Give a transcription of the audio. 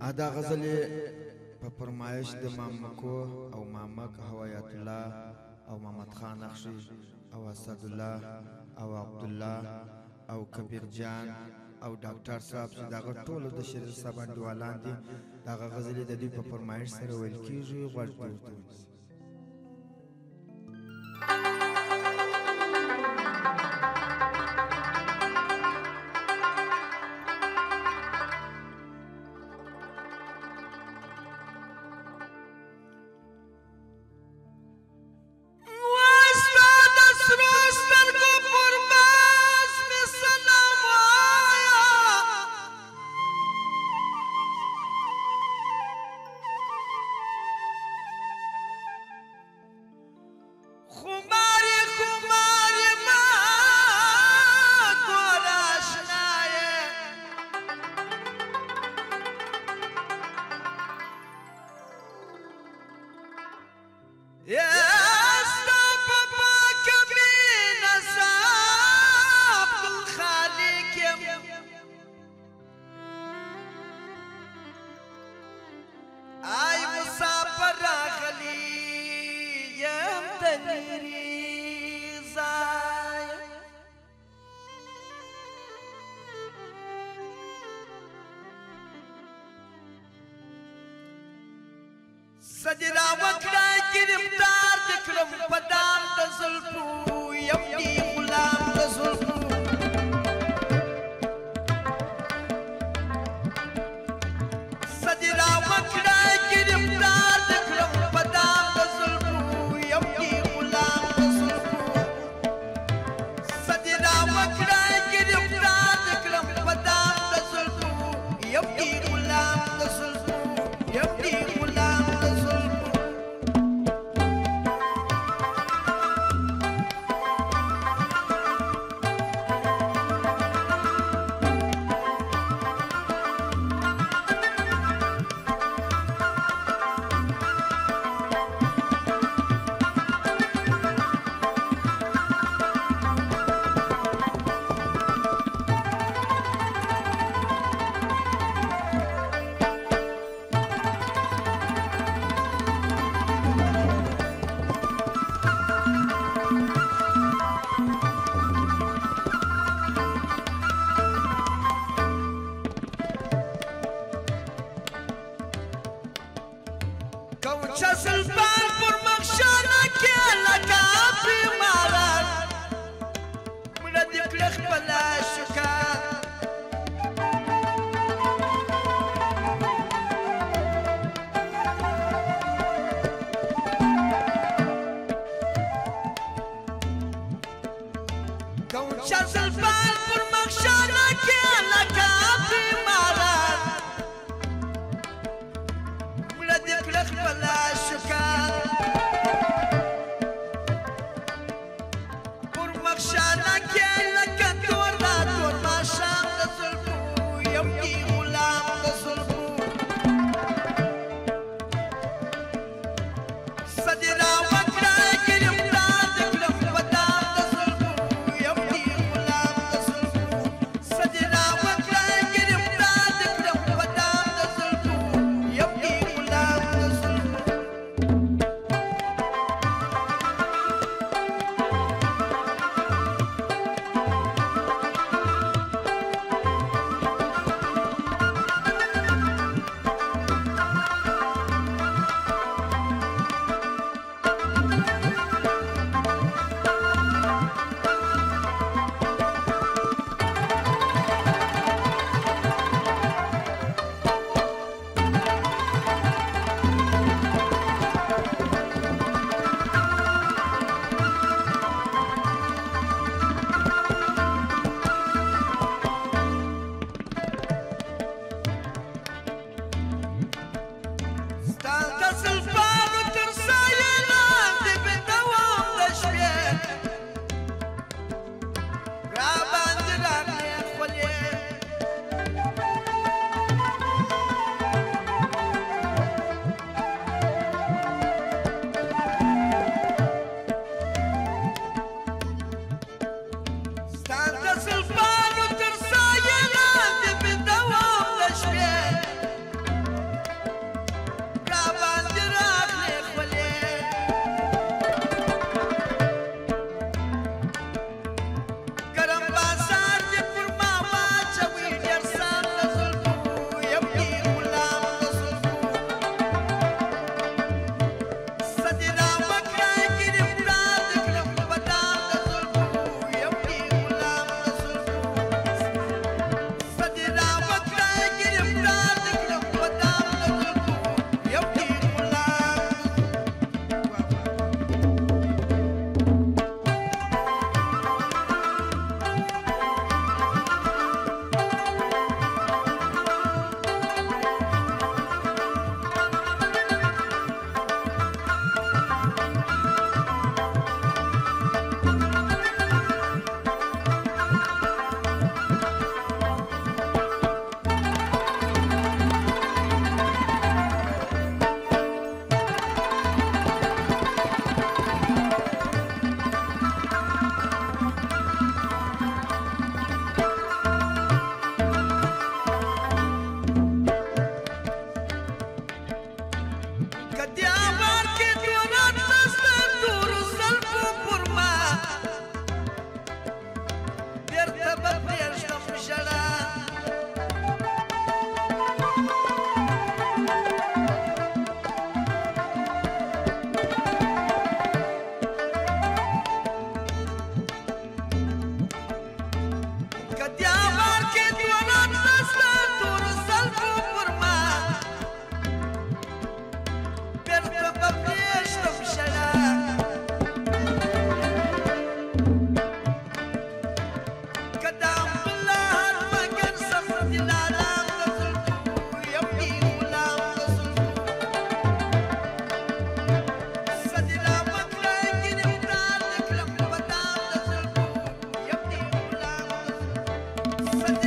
ادا غزل په فرمایش د مامکو او مامک هوایت الله او محمد خان اخشي او اسد الله او عبد الله او کبیر جان او ډاکټر صاحب چې دغه ټولو د شریف صاحب انډیوالان دي دغه غزل د دوی په فرمایش سره ویل کیږي غوږ دې ورته سجدا وکړه گرفتار دکړم پدام د زلفو یم دی غلام د زلفو سجدا وکړه گرفتار دکړم پدام د زلفو یم دی غلام د زلفو سجدا وکړه گرفتار دکړم پدام د زلفو یم دی غلام د زلفو یم دی غلام سلطان پر مخشانه کې لکه بیماران مړه دې کړه خپله شکار کوچه سلطان پر مخشانه کې لکه بیماران مړه دې کړه خپله شکار پر مخشانه کې لکه تور دا تور ماښام د زلفو یم دی غلام د زلفو سجدا وکړه گرفتار دکړم پدام د زلفو یم دی غلام د زلفو سجدا وکړه گرفتار سد